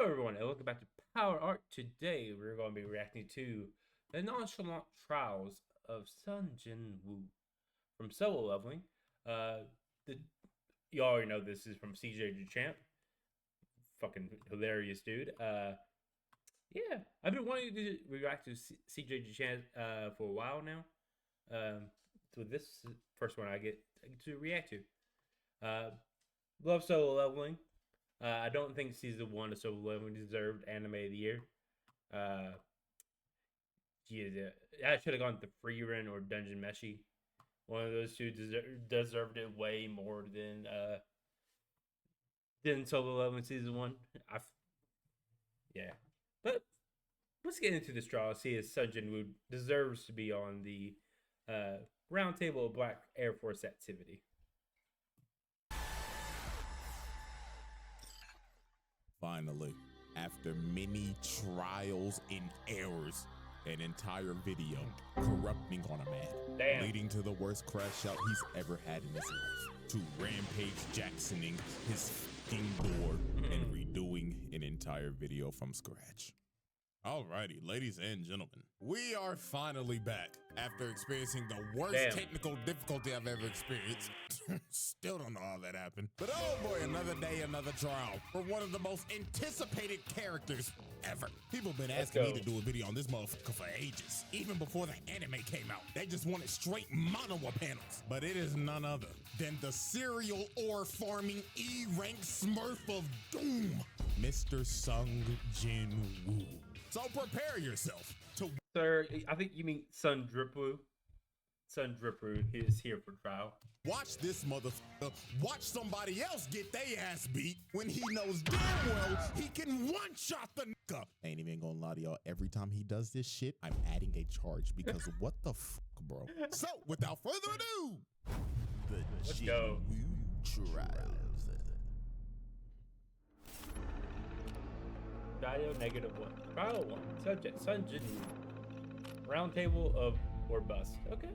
everyone, and welcome back to Power Art. Today, we're going to be reacting to the nonchalant trials of Sun Jinwoo from Solo Leveling. You already know this is from CJ Dachamp. Fucking hilarious dude. Yeah, I've been wanting to react to CJ Dachamp for a while now. So this is the first one I get to react to. Love Solo Leveling. I don't think Season 1 of Solo Leveling deserved Anime of the Year. I should have gone to Free Run or Dungeon Meshi. One of those two deserved it way more than Solo Leveling Season 1. Yeah. But let's get into this draw. See if Sun Jinwoo deserves to be on the round table of Black Air Force activity. Finally, after many trials and errors, an entire video corrupting on a man, leading to the worst crash out he's ever had in his life, to Rampage Jacksoning his f***ing door and redoing an entire video from scratch. Alrighty, ladies and gentlemen, we are finally back after experiencing the worst technical difficulty I've ever experienced. Still don't know how that happened. But oh boy, another day, another trial for one of the most anticipated characters ever. People have been asking me to do a video on this motherfucker for ages. Even before the anime came out, they just wanted straight monowa panels. But it is none other than the serial ore farming E-rank smurf of doom, Mr. Sun Jinwoo. So prepare yourself to... Sir, I think you mean Sun Dripwoo. Sun Dripwoo is here for trial. Watch this motherfucker watch somebody else get their ass beat when he knows damn well he can one-shot the nigga. Ain't even gonna lie to y'all, every time he does this shit, I'm adding a charge because what the fuck, bro? So, without further ado, the Jinwoo trials. Dial -1. Trial 1. Subject Sun Jinwoo. Round table of or bust. Okay.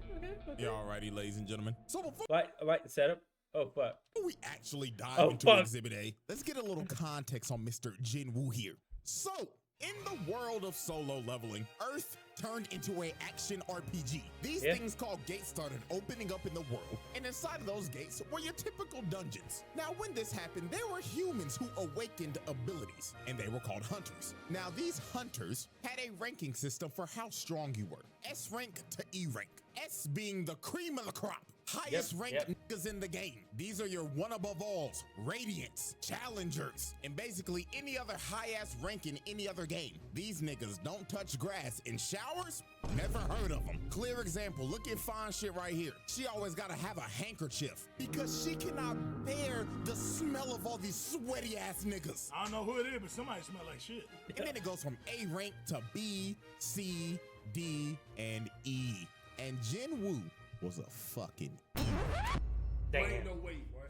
Yeah, alrighty, ladies and gentlemen. So before I like the setup. Oh fuck. we actually dive into Exhibit A, let's get a little context on Mr. Jinwoo here. So, in the world of Solo Leveling, Earth turned into an action RPG. These things called gates started opening up in the world, and inside of those gates were your typical dungeons. Now, when this happened, there were humans who awakened abilities, and they were called hunters. Now, these hunters had a ranking system for how strong you were. S rank to E rank. S being the cream of the crop. Highest ranked niggas in the game. These are your one above alls, radiants, challengers, and basically any other high-ass rank in any other game. These niggas don't touch grass. In showers, never heard of them. Clear example, look at fine shit right here. She always gotta have a handkerchief because she cannot bear the smell of all these sweaty ass niggas. I don't know who it is, but somebody smell like shit. And then it goes from A rank to B, C, D, and E. And Jinwoo was a fucking Damn. Ain't no way, boy.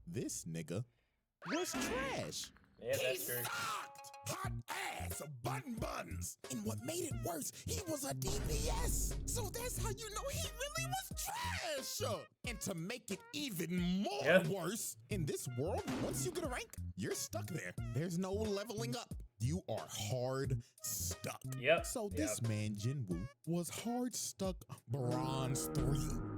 This nigga was trash. Yeah, He that's true. sucked. Hot ass, button buns. And what made it worse, he was a DPS. So that's how you know he really was trash. And to make it even more worse, in this world, once you get a rank, you're stuck there. There's no leveling up. You are hard stuck. So this man, Jinwoo, was hard stuck bronze 3.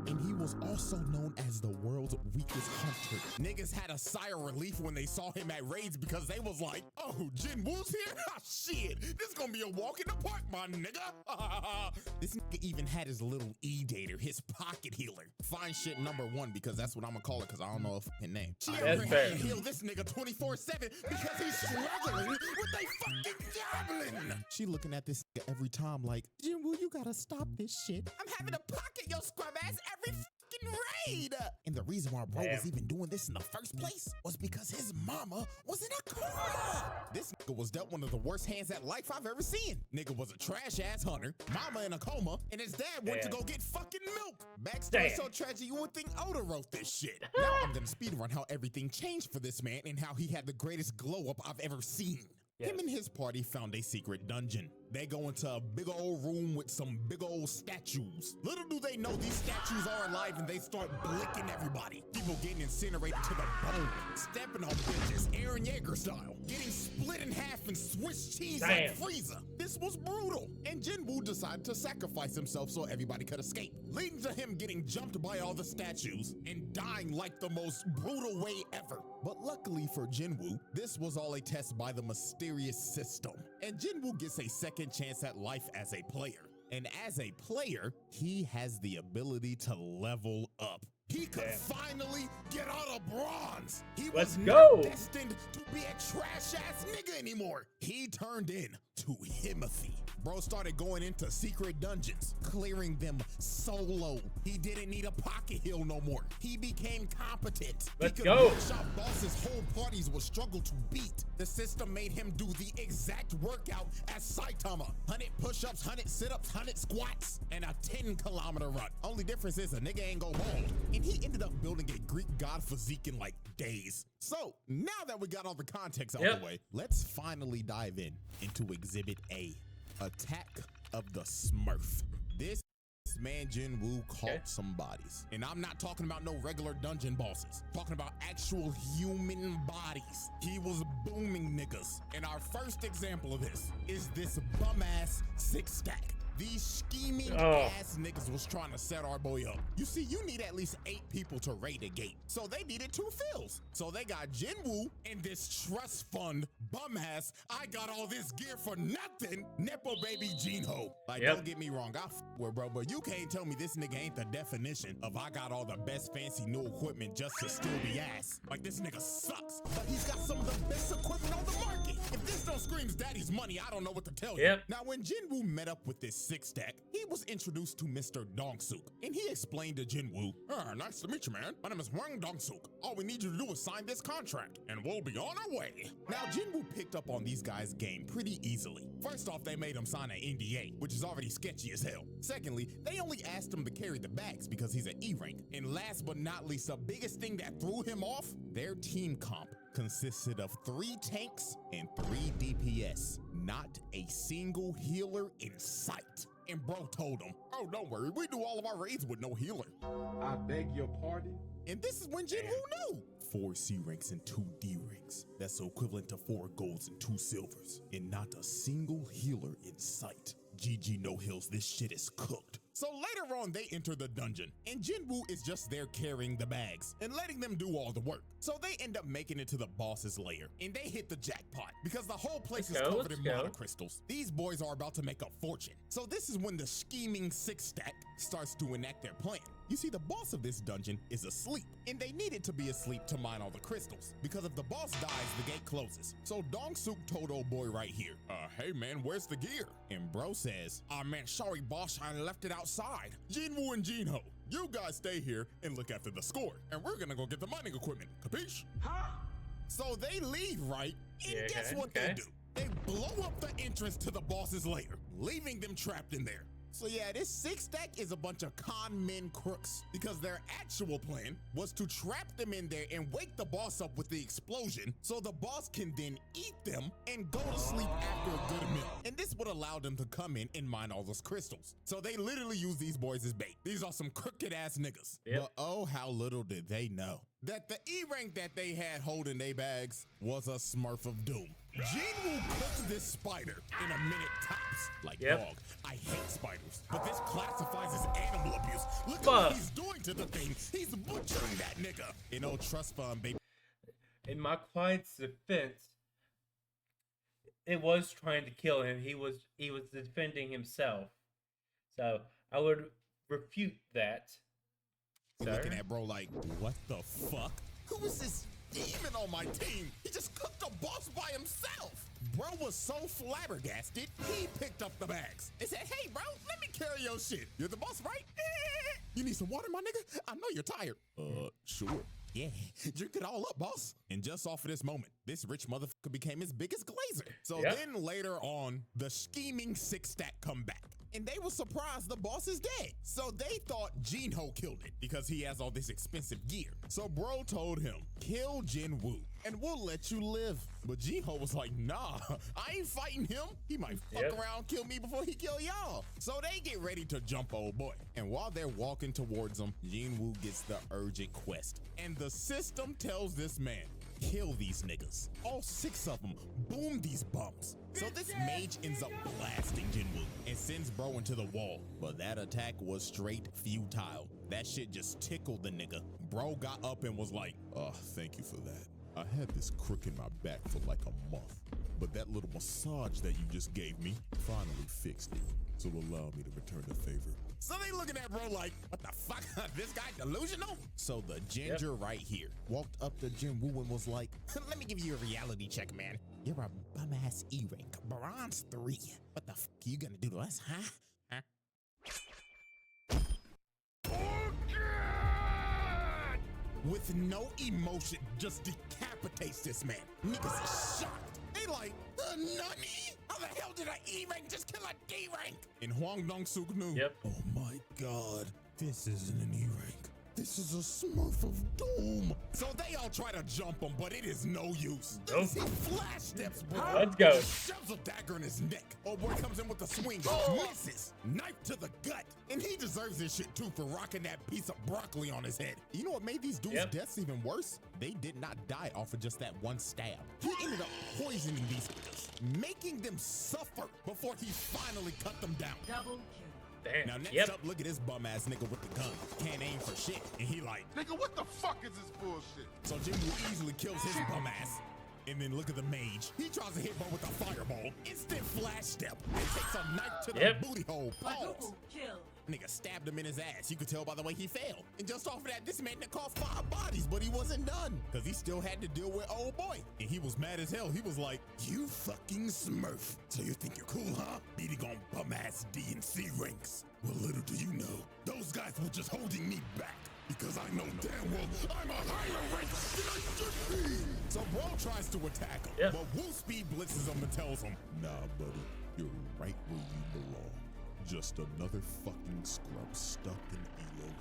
And he was also known as the world's weakest hunter. Niggas had a sigh of relief when they saw him at raids because they was like, oh, Jinwoo's here? Shit, this gonna be a walk in the park, my nigga. This nigga even had his little E-dater, his pocket healer. Fine shit number 1 because that's what I'm gonna call it because I don't know a fucking name. She ever had to heal this nigga 24/7 because he's struggling with a fucking goblin. She looking at this nigga every time like, Jinwoo, you gotta stop this shit. I'm having to pocket your scrub ass every fucking raid. And the reason why bro was even doing this in the first place was because his mama was in a coma. This nigga was dealt one of the worst hands at life I've ever seen. Nigga was a trash ass hunter, mama in a coma, and his dad went to go get fucking milk. Backstory so tragic you would think Oda wrote this shit. Now I'm gonna speedrun how everything changed for this man and how he had the greatest glow up I've ever seen. Him and his party found a secret dungeon. They go into a big old room with some big old statues. Little do they know these statues are alive and they start blicking everybody. People getting incinerated to the bone, stepping on bitches, Aaron Yeager style, getting split in half and Swiss cheese Damn. like Frieza. This was brutal, and Jinwoo decided to sacrifice himself so everybody could escape, leading to him getting jumped by all the statues and dying like the most brutal way ever. But luckily for Jinwoo, this was all a test by the mysterious system, and Jinwoo gets a second chance at life as a player. And as a player, he has the ability to level up. He could finally get out of bronze. He was not destined to be a trash-ass nigga anymore. He turned in to Himothy. Bro started going into secret dungeons, clearing them solo. He didn't need a pocket heal no more. He became competent. Let's he go. could one-shot bosses whole parties would struggle to beat. The system made him do the exact workout as Saitama. 100 push-ups, 100 sit-ups, 100 squats, and a 10-kilometer run. Only difference is a nigga ain't go bald. And he ended up building a Greek god physique in like days. So now that we got all the context out of the way, let's finally dive into Exhibit A, Attack of the Smurf. This man Jinwoo caught some bodies. And I'm not talking about no regular dungeon bosses. I'm talking about actual human bodies. He was booming niggas. And our first example of this is this bum-ass 6-stack. These scheming ass niggas was trying to set our boy up. You see, you need at least 8 people to raid a gate. So they needed 2 fills. So they got Jinwoo and this trust fund bum ass, I got all this gear for nothing, Nepo baby Jinho. Like, don't get me wrong, I with bro, but you can't tell me this nigga ain't the definition of I got all the best fancy new equipment just to steal the ass. Like, this nigga sucks, but he's got some of the best equipment on the market. If this don't screams daddy's money, I don't know what to tell you. Now, when Jinwoo met up with this 6-stack, he was introduced to Mr. Dong-suk, and he explained to Jinwoo, nice to meet you, man. My name is Wang Dong-suk. All we need you to do is sign this contract, and we'll be on our way. Now, Jinwoo picked up on these guys' game pretty easily. First off, they made him sign an NDA, which is already sketchy as hell. Secondly, they only asked him to carry the bags because he's an E rank. And last but not least, the biggest thing that threw him off, their team comp consisted of 3 tanks and 3 DPS. Not a single healer in sight. And bro told him, oh, don't worry, we do all of our raids with no healer. I beg your pardon? And this is when Jinwoo knew. 4 C ranks and 2 D ranks. That's equivalent to 4 golds and 2 silvers. And not a single healer in sight. GG no heals, this shit is cooked. So later on, they enter the dungeon, and Jinwoo is just there carrying the bags and letting them do all the work. So they end up making it to the boss's lair, and they hit the jackpot because the whole place is covered in mana crystals. These boys are about to make a fortune. So this is when the scheming 6-stack starts to enact their plan. You see, the boss of this dungeon is asleep, and they needed to be asleep to mine all the crystals, because if the boss dies, the gate closes. So Dong-suk told old boy right here, hey man, where's the gear? And bro says, man, sorry boss, I left it outside. Jinwoo and Jinho, you guys stay here and look after the score, and we're gonna go get the mining equipment, capiche? Huh? So they leave, right? And guess what they do? They blow up the entrance to the boss's lair, leaving them trapped in there. So yeah, this 6-stack is a bunch of con men crooks, because their actual plan was to trap them in there and wake the boss up with the explosion so the boss can then eat them and go to sleep after a good meal. And this would allow them to come in and mine all those crystals. So they literally use these boys as bait. These are some crooked ass niggas. But oh, how little did they know that the E rank that they had holding their bags was a Smurf of Doom. Jinwoo cooked this spider in a minute tops. Like, dog, I hate spiders, but this classifies as animal abuse. Look at what he's doing to the thing. He's butchering that nigga. You know, trust fund, baby. In my client's defense, it was trying to kill him. He was defending himself. So I would refute that. Looking at bro like, what the fuck? Who is this demon on my team? He just cooked a boss by himself. Bro was so flabbergasted, he picked up the bags and said, hey bro, let me carry your shit. You're the boss, right? You need some water, my nigga? I know you're tired. Sure. Yeah, drink it all up, boss. And just off of this moment, this rich motherfucker became his biggest glazer. So then later on, the scheming 6-stack come back. And they were surprised the boss is dead. So they thought Jinho killed it because he has all this expensive gear. So bro told him, kill Jinwoo and we'll let you live. But Jinho was like, nah, I ain't fighting him. He might fuck around, kill me before he kill y'all. So they get ready to jump old boy. And while they're walking towards him, Jinwoo gets the urgent quest. And the system tells this man, kill these niggas. All 6 of them boom these bums. So this mage ends up blasting Jinwoo and sends bro into the wall. But that attack was straight futile. That shit just tickled the nigga. Bro got up and was like, Oh, thank you for that. I had this crook in my back for like a month, but that little massage that you just gave me finally fixed it. So allow me to return the favor. so they looking at bro like, what the fuck? This guy delusional? So the ginger right here walked up to Jinwoo and was like, let me give you a reality check, man. You're a bum-ass E-rank, bronze 3. What the fuck are you gonna do to us, huh? With no emotion, just decapitates this man. Niggas is shocked. They like, nani? How the hell did an E-rank just kill a D-rank? And Hwang Dong-suk knew. Yep. Oh my God, this isn't an E-rank. This is a Smurf of doom. So they all try to jump him, but it is no use. Nope. He flash steps, bro. Let's go. Shoves a dagger in his neck. Old boy comes in with a swing, misses. Knife to the gut. And he deserves this shit too for rocking that piece of broccoli on his head. You know what made these dudes' deaths even worse? They did not die off of just that one stab. He ended up poisoning these niggas, making them suffer before he finally cut them down. Double kill. Damn. Now next up, look at this bum ass nigga with the gun. Can't aim for shit. And he like, Nigga, what the fuck is this bullshit? so Jinwoo easily kills his bum ass. And then look at the mage. He tries to hit bro with a fireball. Instant flash step. And takes a knife to the booty hole. Pause. Quadruple kill. Nigga stabbed him in his ass. You could tell by the way he fell. And just off of that, this man that caught 5 bodies, but he wasn't done. Cause he still had to deal with old boy. And he was mad as hell. He was like, you fucking Smurf. So you think you're cool, huh? Beating on bum ass D and C ranks. Well, little do you know, those guys were just holding me back. Because I know damn well I'm a higher rank than I should be. So bro tries to attack him. But Woo speed blitzes him and tells him, Nah, buddy, you're right where you belong. Just another fucking scrub stuck in elo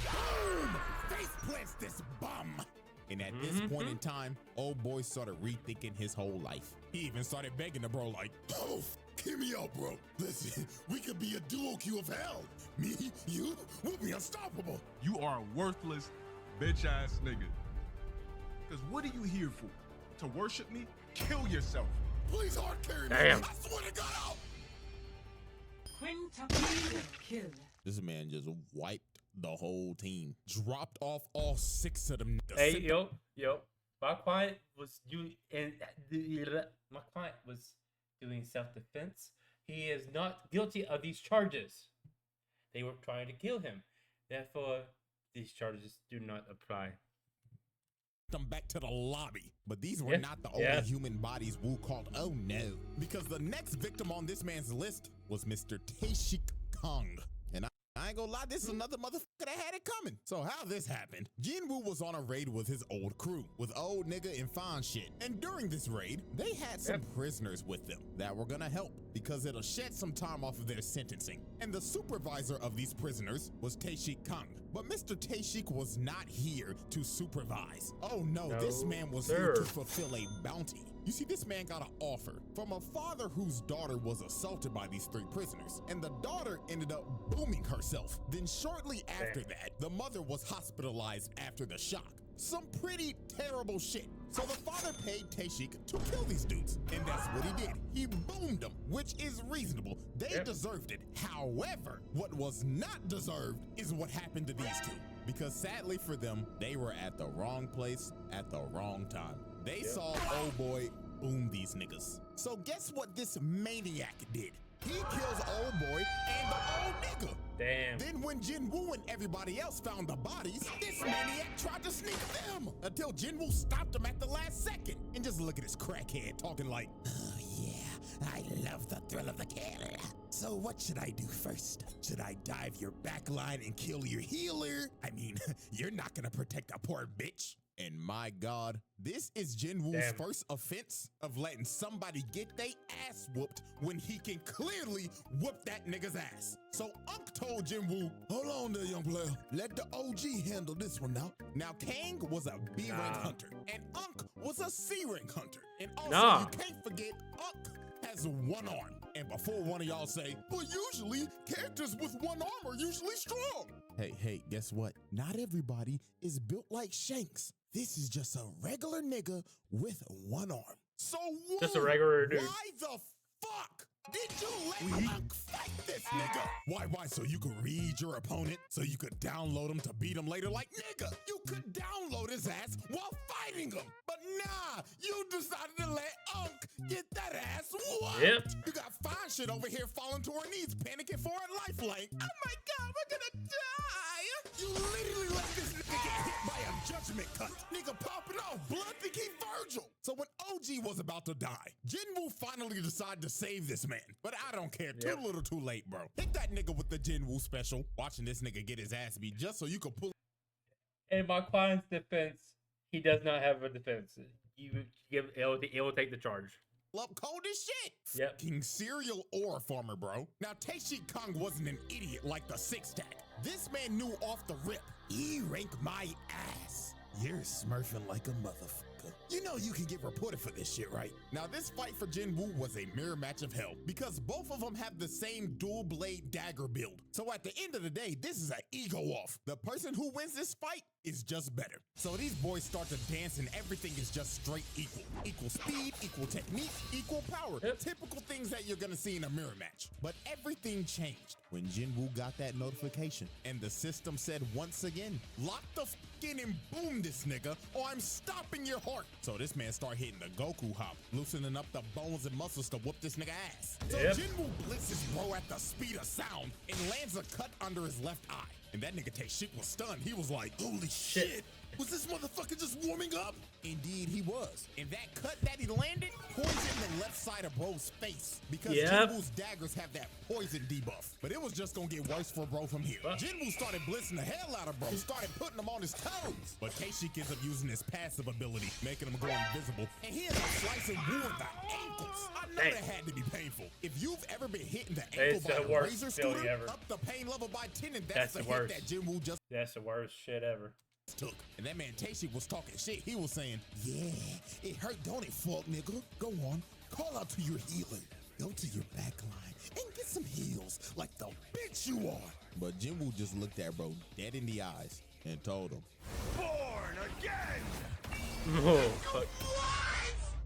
hell. boom! Face plants this bum. And at this point in time, old boy started rethinking his whole life. He even started begging the bro like, oh, give me up, bro. Listen, we could be a duo queue of hell. Me, you, we'll be unstoppable. You are a worthless, bitch-ass nigga. Because what are you here for? To worship me? Kill yourself. Please hard carry me. Damn. I swear to God, out. Quintuple kill. This man just wiped the whole team. Dropped off all 6 of them. Hey, yo. My client was doing self-defense. He is not guilty of these charges. They were trying to kill him. Therefore, these charges do not apply. Them back to the lobby. But these were not the only human bodies Wu called oh no. Because the next victim on this man's list was Mr. Taeshik Kong. And I ain't gonna lie, this is another motherfucker that had it coming. So how this happened, Jinwoo was on a raid with his old crew, with old nigga and fine shit. And during this raid, they had some prisoners with them that were gonna help because it'll shed some time off of their sentencing. And the supervisor of these prisoners was Taeshik Kong. But Mr. Taeshik was not here to supervise. Oh no, this man was here to fulfill a bounty. You see, this man got an offer from a father whose daughter was assaulted by these 3 prisoners, and the daughter ended up booming herself. Then shortly after that, the mother was hospitalized after the shock. Some pretty terrible shit. So the father paid Taeshik to kill these dudes, and that's what he did. He boomed them, which is reasonable. They deserved it. However, what was not deserved is what happened to these 2. Because sadly for them, they were at the wrong place at the wrong time. They saw old boy boom these niggas. So guess what this maniac did? He kills old boy and the old nigga. Damn. Then when Jinwoo and everybody else found the bodies, this maniac tried to sneak them until Jinwoo stopped him at the last second. And just look at this crackhead talking like, oh yeah, I love the thrill of the kill. So what should I do first? Should I dive your backline and kill your healer? I mean, you're not gonna protect a poor bitch. And my God, this is Jinwoo's first offense of letting somebody get their ass whooped when he can clearly whoop that nigga's ass. So Unk told Jinwoo, hold on there, young player. Let the OG handle this one now. Now, Kang was a B-rank hunter, and Unk was a C-rank hunter. And also, you can't forget, Unk has 1 arm. And before one of y'all say, but usually, characters with 1 arm are usually strong. Hey, guess what? Not everybody is built like Shanks. This is just a regular nigga with one arm. So Just a regular dude. why the fuck did you let Punk fight this nigga? Why? So you could read your opponent? So you could download him to beat him later? Like, nigga, you could download his ass while fighting him. But nah, you decided to let Unk get that ass whooped. Yep. You got fine shit over here falling to her knees, panicking for her lifeline. Oh my God, we're gonna die. You literally let this nigga get hit by a judgment cut. Nigga popping off blood to keep Virgil. So when OG was about to die, Jinwoo finally decided to save this man. But I don't care. Too little too late, bro. Hit that nigga with the Jinwoo special. Watching this nigga get his ass beat just so you could pull. In my client's defense, he does not have a defense. It will take the charge. Up cold as shit. Yep. Fucking serial ore farmer, bro. Now, Tae-Shi Kung wasn't an idiot like the six tag. This man knew off the rip. E-rank my ass. You're smurfing like a motherfucker. You know you can get reported for this shit, right? Now, this fight for Jinwoo was a mirror match of hell because both of them have the same dual blade dagger build. So at the end of the day, this is an ego off. The person who wins this fight is just better. So these boys start to dance and everything is just straight equal. Equal speed, equal technique, equal power. Yep. Typical things that you're gonna see in a mirror match. But everything changed when Jinwoo got that notification and the system said once again, lock the f in and boom this nigga or I'm stopping your heart. So this man start hitting the Goku hop, loosening up the bones and muscles to whoop this nigga ass. So Yep. Jinwoo blitzes bro at the speed of sound and lands a cut under his left eye. And that nigga Tae-Shi was stunned. He was like, holy shit. Was this motherfucker just warming up? Indeed he was. And that cut that he landed poisoned the left side of bro's face because Jinwoo's daggers have that poison debuff. But it was just gonna get worse for bro from here. Jinwoo started blitzing the hell out of bro, started putting him on his toes. But Tae-Shi ends up using his passive ability, making him go invisible. And he ends up slicing Woo in the ankles. I know that had to be painful. If you've ever been hit in the ankle It's by the a worst razor feeling scooter, ever. up the pain level by 10, and that's the the hit worst. that Jinwoo just That's the worst shit ever. took. And that man Tae-Shi was talking shit. He was saying, yeah, it hurt, don't it, fuck nigga? Go on, call out to your healer. Go to your back line and get some heals like the bitch you are. But Jinwoo just looked at bro dead in the eyes and told him, Born again! Oh, fuck.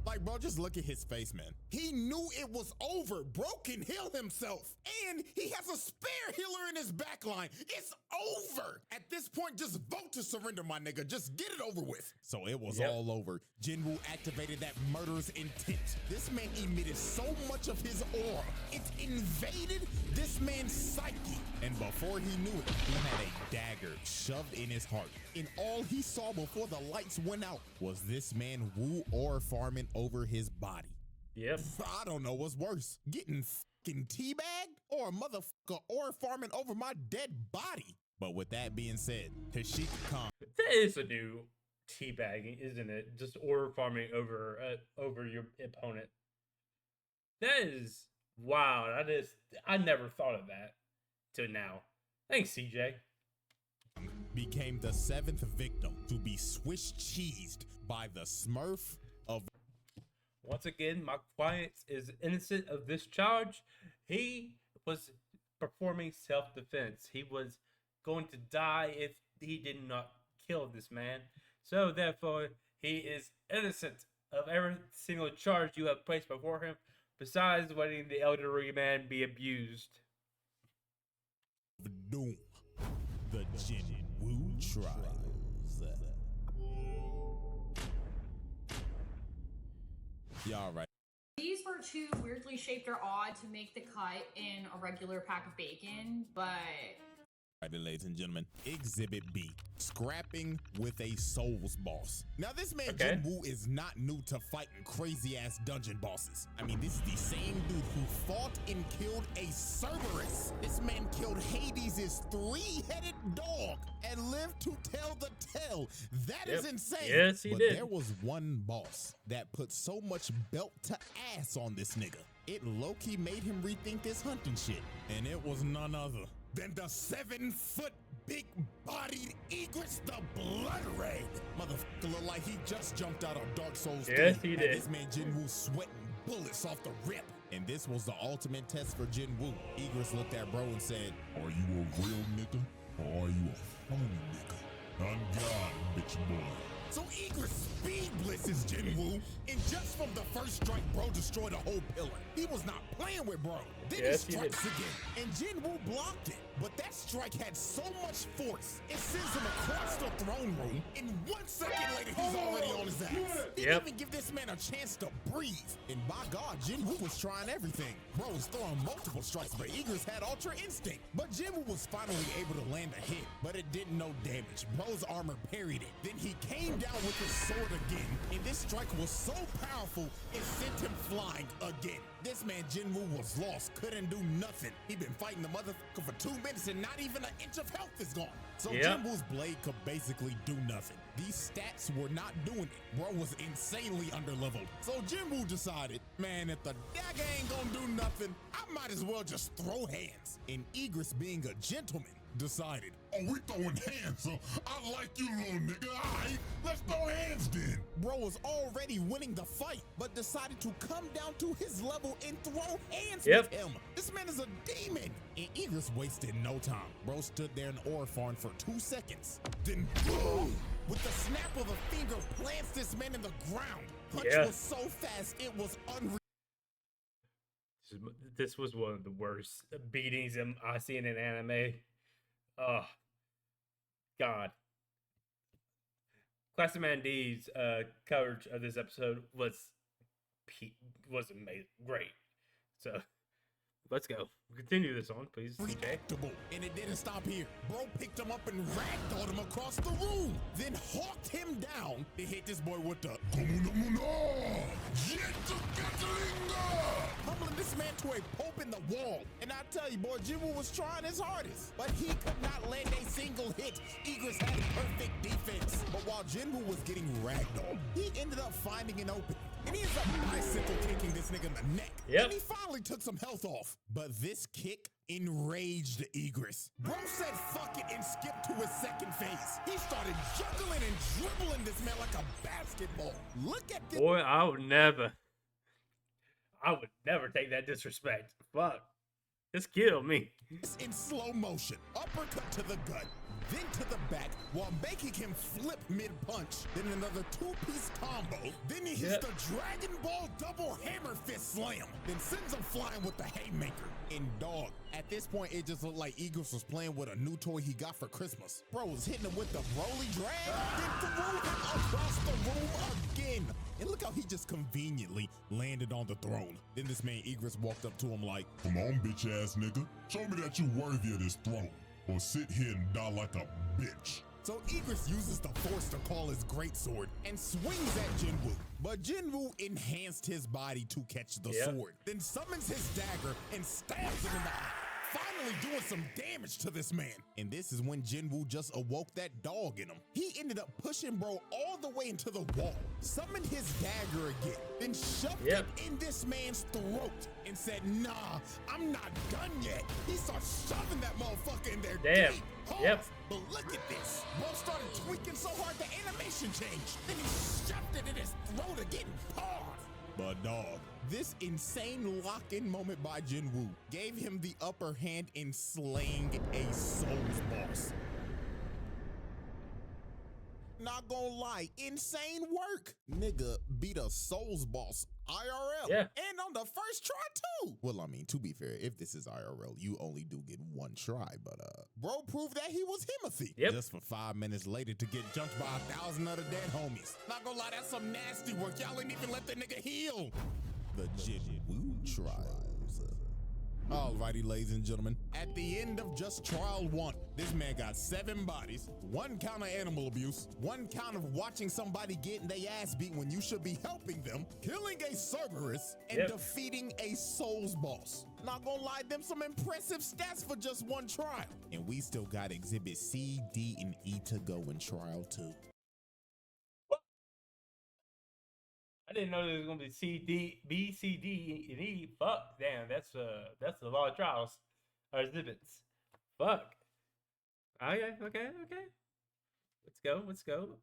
like, bro, just look at his face, man. He knew it was over. Bro can heal himself. And he has a spare healer in his backline. It's over. At this point, just vote to surrender, my nigga. Just get it over with. So it was all over. Jinwoo activated that murderous intent. This man emitted so much of his aura. It invaded this man's psyche. And before he knew it, he had a dagger shoved in his heart. And all he saw before the lights went out was this man Woo aura farming over his body. Yep. I don't know what's worse, getting fucking teabagged or a motherfucker aura farming over my dead body. But with that being said, Tae-Shi Kung. That is a new teabagging, isn't it? Just order farming over your opponent. That is wild. I never thought of that till now. Thanks, CJ. Became the 7th victim to be Swiss cheesed by the Smurf of. Once again, my client is innocent of this charge. He was performing self-defense. He was going to die if he did not kill this man. So therefore, he is innocent of every single charge you have placed before him, besides letting the elderly man be abused. Doom. The Jinwoo trials. Y'all right. These were too weirdly shaped or odd to make the cut in a regular pack of bacon, but Right, ladies and gentlemen, Exhibit B, scrapping with a Souls boss. Now, this man Jinwoo is not new to fighting crazy-ass dungeon bosses. I mean, this is the same dude who fought and killed a Cerberus. This man killed Hades' three-headed dog and lived to tell the tale. That is insane. Yes, he but did. There was one boss that put so much belt to ass on this nigga. It low-key made him rethink this hunting shit. And it was none other than the 7-foot big-bodied Egress the Blood Ray. Motherfucker look like he just jumped out of Dark Souls 3. Yes, he And did. this man Jinwoo sweating bullets off the rip. And this was the ultimate test for Jinwoo. Egress looked at bro and said, Are you a real nigga or are you a phony nigga? On God, bitch boy. So Egress speed blitzes Jinwoo, and just from the first strike, bro destroyed a whole pillar. He was not playing with bro. Then Yes, he he strikes again, and Jinwoo blocked it. But that strike had so much force, it sends him across the throne room, and 1 second later, he's already on his ass. Didn't even give this man a chance to breathe. And by God, Jinwoo was trying everything. Bro was throwing multiple strikes, but Egress had Ultra Instinct. But Jinwoo was finally able to land a hit, but it did no damage. Bro's armor parried it. Then he came down with his sword again, and this strike was so powerful, it sent him flying again. This man Jinwoo was lost, couldn't do nothing. He been fighting the motherfucker for 2 minutes and not even an inch of health is gone. So Jinwoo's blade could basically do nothing. These stats were not doing it. Bro was insanely underleveled. So Jinwoo decided, man, if the dagger ain't gonna do nothing, I might as well just throw hands. And Egress, being a gentleman, decided, Oh, we throwing hands, huh? I like you, little nigga. All right, let's throw hands then. Bro was already winning the fight, but decided to come down to his level and throw hands with him. This man is a demon. And Egress wasted no time. Bro stood there in Orphan for 2 seconds. Then boom! With the snap of a finger, plants this man in the ground. Punch was so fast, it was unreal. This was one of the worst beatings I've seen in anime. Oh, God. Classic Man D's coverage of this episode was amazing, great. So let's go. Continue this on, please. Reactable. And it didn't stop here. Bro picked him up and ragdolled him across the room, then hawked him down to hit this boy with the humbling this man to a pope in the wall. And I tell you, boy, Jinwoo was trying his hardest, but he could not land a single hit. Egress had perfect defense. But while Jinwoo was getting ragdolled, he ended up finding an opening. And he ends up bicycle kicking this nigga in the neck. And he finally took some health off. But this kick enraged Egress. Bro said fuck it and skipped to his second phase. He started juggling and dribbling this man like a basketball. Look at this. Boy, I would never take that disrespect. Fuck. Just kill me. In slow motion. Uppercut to the gut. Then to the back while making him flip mid-punch. Then another 2-piece combo. Then he hits the Dragon Ball double hammer fist slam. Then sends him flying with the haymaker. And dog, at this point, it just looked like Egress was playing with a new toy he got for Christmas. Bro was hitting him with the Broly drag. Then threw him across the room again. And look how he just conveniently landed on the throne. Then this man Egress walked up to him like, Come on, bitch ass nigga. Show me that you worthy of this throne. Or sit here and die like a bitch. So Egress uses the force to call his greatsword and swings at Jinwoo. But Jinwoo enhanced his body to catch the sword, then summons his dagger and stabs him in the eye, finally doing some damage to this man. And this is when Jinwoo just awoke that dog in him. He ended up pushing bro all the way into the wall, summoned his dagger again, then shoved it in this man's throat and said, nah, I'm not done yet. He starts shoving that motherfucker in there. Damn. Deep. But look at this. Bro started tweaking so hard the animation changed. Then he shoved it in his throat again. Pause. But dog, this insane lock-in moment by Jinwoo gave him the upper hand in slaying a Souls boss. Not gonna lie, insane work. Nigga beat a Souls boss IRL. And on the first try too. Well, I mean, to be fair, if this is IRL, you only do get one try. But bro proved that he was Himothy. Just for 5 minutes later to get jumped by 1,000 other dead homies. Not gonna lie, that's some nasty work. Y'all ain't even let the nigga heal. The Jinwoo trials. Alrighty, ladies and gentlemen, at the end of just trial 1, this man got 7 bodies, 1 count of animal abuse, 1 count of watching somebody getting their ass beat when you should be helping them, killing a Cerberus, and defeating a Souls boss. Not gonna lie, them some impressive stats for just 1 trial. And we still got exhibit C, D, and E to go in trial 2. I didn't know there was gonna be C, D, B, C, D, and E. Fuck, damn, that's a lot of trials or exhibits. Fuck. Okay. Let's go.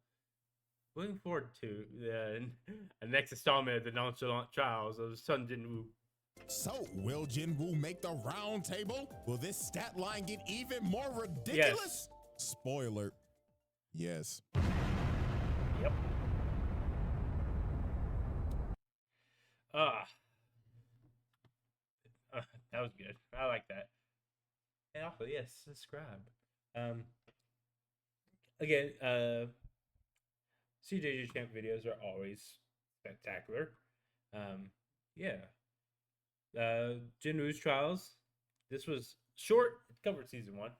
Looking forward to the next installment of the nonchalant trials of Sun Jinwoo. So, will Jinwoo make the round table? Will this stat line get even more ridiculous? Spoiler: yes. Yep. That was good. I like that. And also, yes, subscribe. Again, CJ Champ videos are always spectacular. Yeah. Jinwoo's trials. This was short. It covered season 1.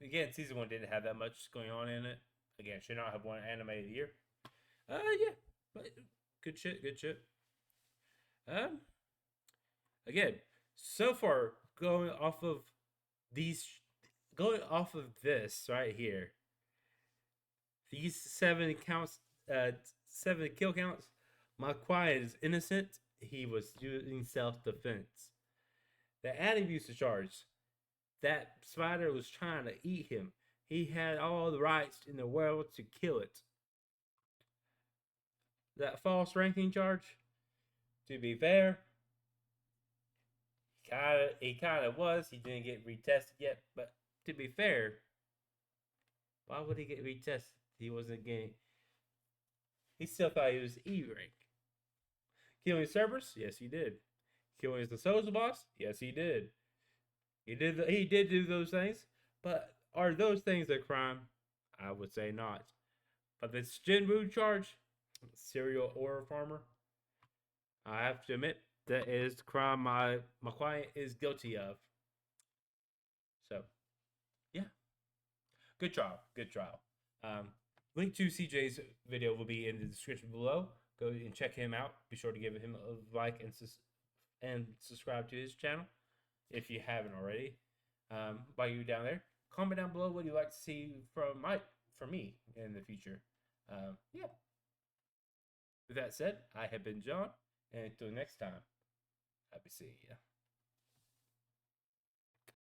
Again, season 1 didn't have that much going on in it. Again, should not have won anime of the year. Yeah, but good shit. Good shit. Again, so far going off of this right here, these 7 counts, 7 kill counts. My quiet is innocent. He was using self-defense. The anti-abuse charge. That spider was trying to eat him. He had all the rights in the world to kill it. That false ranking charge, to be fair, he kind of was. He didn't get retested yet, but to be fair, why would he get retested? He wasn't getting. He still thought he was E rank. Killing Cerberus? Yes, he did. Killing the social boss? Yes, he did. He did do those things, but are those things a crime? I would say not. But this Jinwoo charge, serial ore farmer, I have to admit that is the crime my client is guilty of. So, yeah, good trial, good trial. Link to CJ's video will be in the description below. Go and check him out. Be sure to give him a like and subscribe to his channel if you haven't already. While you're down there, comment down below what you'd like to see from me in the future. Yeah. With that said, I have been John, and until next time, happy seeing ya.